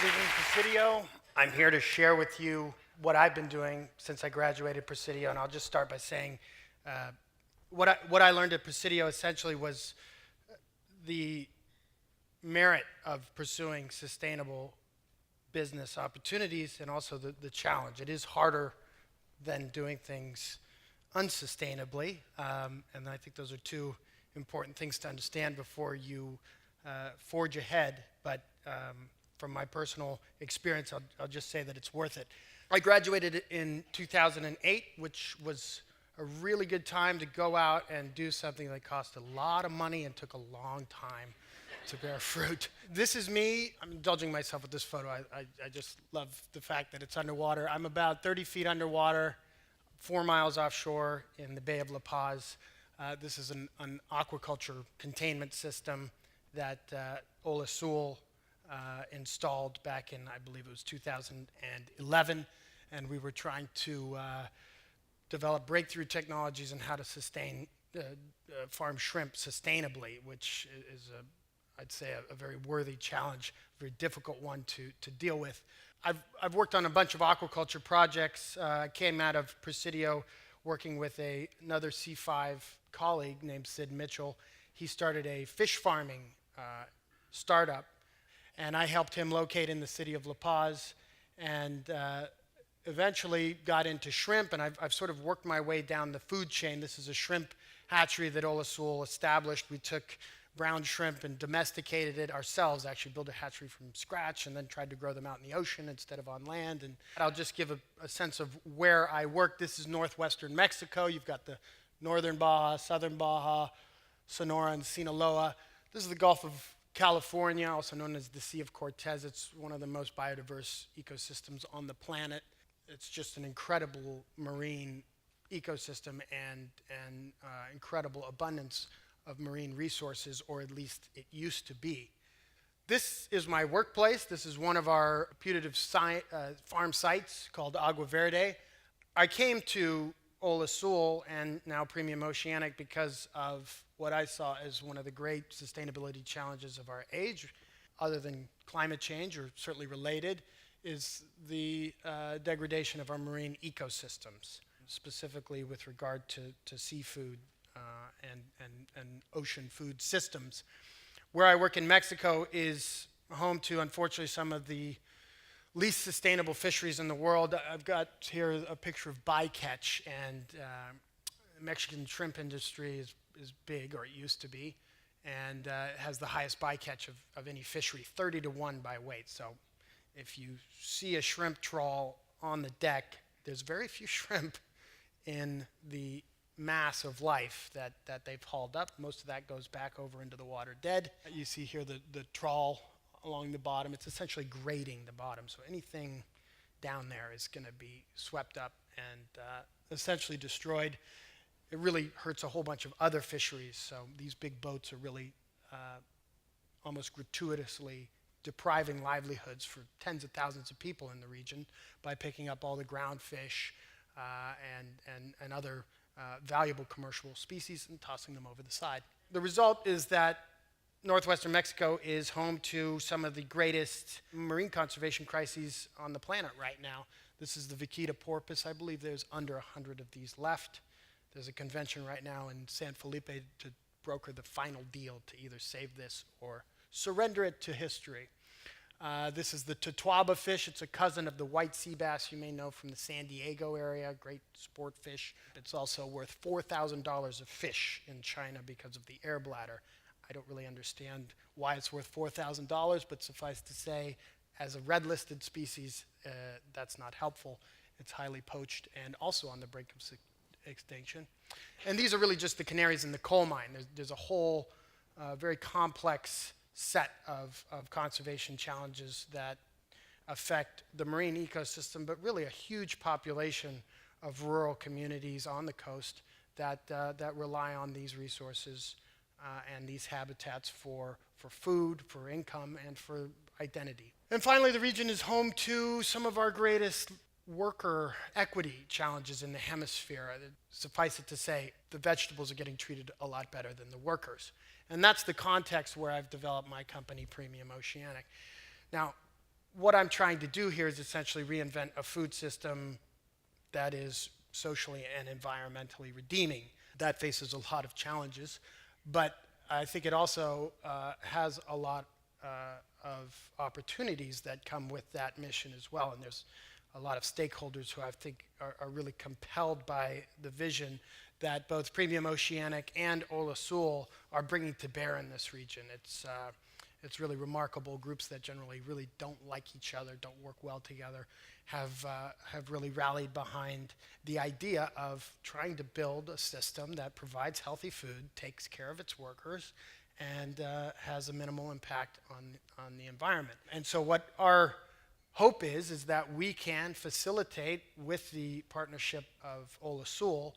Good evening, Presidio. I'm here to share with you what I've been doing since I graduated Presidio, and I'll just start by saying what I learned at Presidio essentially was the merit of pursuing sustainable business opportunities and also the challenge. It is harder than doing things unsustainably, and I think those are two important things to understand before you forge ahead, but from my personal experience, I'll just say that it's worth it. I graduated in 2008, which was a really good time to go out and do something that cost a lot of money and took a long time to bear fruit. This is me. I'm indulging myself with this photo. I just love the fact that it's underwater. I'm about 30 feet underwater, 4 miles offshore in the Bay of La Paz. This is an aquaculture containment system that Olazul installed back in, I believe it was 2011, and we were trying to develop breakthrough technologies on how to sustain farm shrimp sustainably, which is, I'd say, a very worthy challenge, a very difficult one to deal with. I've worked on a bunch of aquaculture projects. I came out of Presidio working with another C5 colleague named Sid Mitchell. He started a fish farming startup, and I helped him locate in the city of La Paz, and eventually got into shrimp, and I've sort of worked my way down the food chain. This is a shrimp hatchery that Olazul established. We took brown shrimp and domesticated it ourselves, actually built a hatchery from scratch, and then tried to grow them out in the ocean instead of on land. And I'll just give a sense of where I work. This is northwestern Mexico. You've got the northern Baja, southern Baja, Sonora, and Sinaloa. This is the Gulf of California, also known as the Sea of Cortez. It's one of the most biodiverse ecosystems on the planet. It's just an incredible marine ecosystem and incredible abundance of marine resources, or at least it used to be. This is my workplace. This is one of our putative farm sites called Agua Verde. I came to Olazul and now Premium Oceanic because of what I saw as one of the great sustainability challenges of our age, other than climate change, or certainly related, is the degradation of our marine ecosystems, specifically with regard to seafood and ocean food systems. Where I work in Mexico is home to, unfortunately, some of the least sustainable fisheries in the world. I've got here a picture of bycatch, and the Mexican shrimp industry is big, or it used to be, and it has the highest bycatch of any fishery, 30 to 1 by weight. So if you see a shrimp trawl on the deck, there's very few shrimp in the mass of life that they've hauled up. Most of that goes back over into the water dead. You see here the trawl along the bottom. It's essentially grading the bottom, so anything down there is going to be swept up and essentially destroyed. It really hurts a whole bunch of other fisheries, so these big boats are really almost gratuitously depriving livelihoods for tens of thousands of people in the region by picking up all the ground fish and other valuable commercial species and tossing them over the side. The result is that northwestern Mexico is home to some of the greatest marine conservation crises on the planet right now. This is the vaquita porpoise. I believe there's under 100 of these left. There's a convention right now in San Felipe to broker the final deal to either save this or surrender it to history. This is the Totuaba fish. It's a cousin of the white sea bass you may know from the San Diego area, great sport fish. It's also worth $4,000 a fish in China because of the air bladder. I don't really understand why it's worth $4,000, but suffice to say, as a red-listed species, that's not helpful. It's highly poached and also on the brink of extinction. And these are really just the canaries in the coal mine. There's a whole very complex set of conservation challenges that affect the marine ecosystem, but really a huge population of rural communities on the coast that rely on these resources and these habitats for food, for income, and for identity. And finally, the region is home to some of our greatest worker equity challenges in the hemisphere. Suffice it to say, the vegetables are getting treated a lot better than the workers. And that's the context where I've developed my company, Premium Oceanic. Now, what I'm trying to do here is essentially reinvent a food system that is socially and environmentally redeeming. That faces a lot of challenges, but I think it also has a lot of opportunities that come with that mission as well. And there's a lot of stakeholders who I think are really compelled by the vision that both Premium Oceanic and Olazul are bringing to bear in this region. It's really remarkable. Groups that generally really don't like each other, don't work well together, have really rallied behind the idea of trying to build a system that provides healthy food, takes care of its workers, and has a minimal impact on the environment. And so what our hope is that we can facilitate, with the partnership of Olazul,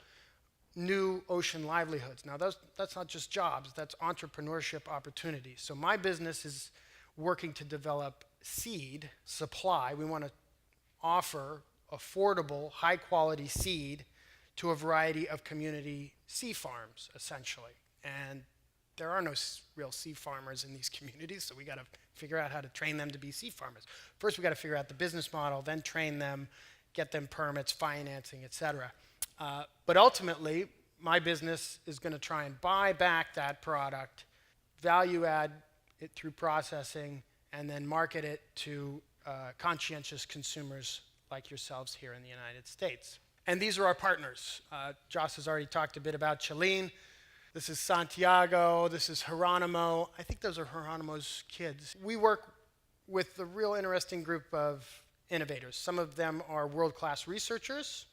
new ocean livelihoods. Now, that's not just jobs, that's entrepreneurship opportunities. So my business is working to develop seed supply. We want to offer affordable, high-quality seed to a variety of community sea farms, essentially. And there are no real sea farmers in these communities, so we got to figure out how to train them to be sea farmers. First, we got to figure out the business model, then train them, get them permits, financing, et cetera. But ultimately, my business is going to try and buy back that product, value add it through processing, and then market it to conscientious consumers like yourselves here in the United States. And these are our partners. Joss has already talked a bit about Chalene. This is Santiago. This is Geronimo. I think those are Geronimo's kids. We work with a real interesting group of innovators. Some of them are world-class researchers.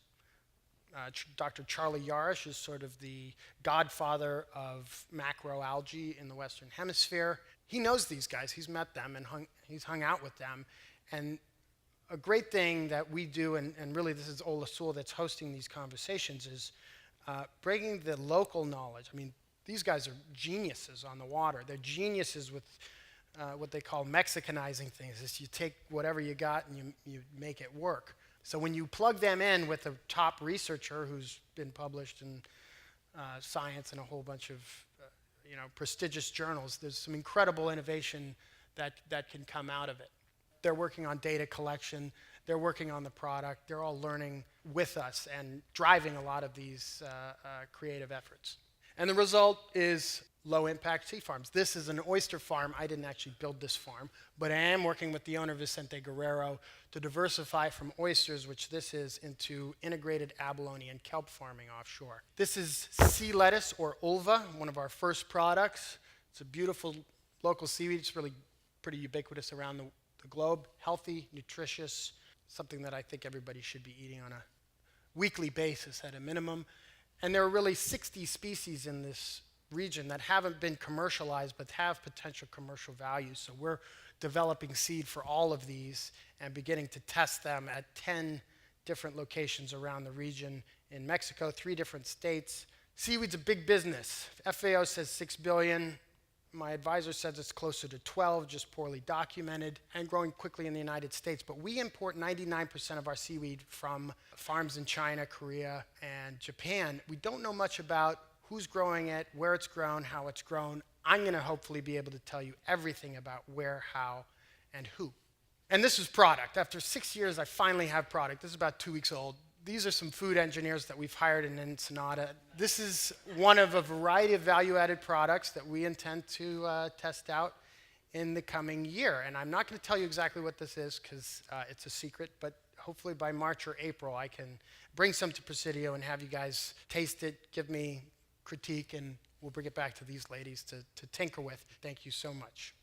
Dr. Charlie Yarish is sort of the godfather of macroalgae in the Western Hemisphere. He knows these guys. He's met them and he's hung out with them. And a great thing that we do, and really this is Olazul that's hosting these conversations, is bringing the local knowledge. I mean, these guys are geniuses on the water. They're geniuses with what they call Mexicanizing things. Is you take whatever you got and you make it work. So when you plug them in with a top researcher who's been published in Science and a whole bunch of prestigious journals, there's some incredible innovation that can come out of it. They're working on data collection. They're working on the product. They're all learning with us and driving a lot of these creative efforts. And the result is low-impact sea farms. This is an oyster farm. I didn't actually build this farm, but I am working with the owner, Vicente Guerrero, to diversify from oysters, which this is, into integrated abalone and kelp farming offshore. This is sea lettuce, or ulva, one of our first products. It's a beautiful local seaweed. It's really pretty ubiquitous around the globe. Healthy, nutritious, something that I think everybody should be eating on a weekly basis at a minimum. And there are really 60 species in this region that haven't been commercialized but have potential commercial value. So we're developing seed for all of these and beginning to test them at 10 different locations around the region in Mexico, 3 different states. Seaweed's a big business. FAO says 6 billion. My advisor says it's closer to 12, just poorly documented, and growing quickly in the United States. But we import 99% of our seaweed from farms in China, Korea, and Japan. We don't know much about who's growing it, where it's grown, how it's grown. I'm going to hopefully be able to tell you everything about where, how, and who. And this is product. After 6 years, I finally have product. This is about 2 weeks old. These are some food engineers that we've hired in Ensenada. This is one of a variety of value-added products that we intend to test out in the coming year. And I'm not going to tell you exactly what this is because it's a secret, but hopefully by March or April, I can bring some to Presidio and have you guys taste it, give me critique, and we'll bring it back to these ladies to tinker with. Thank you so much.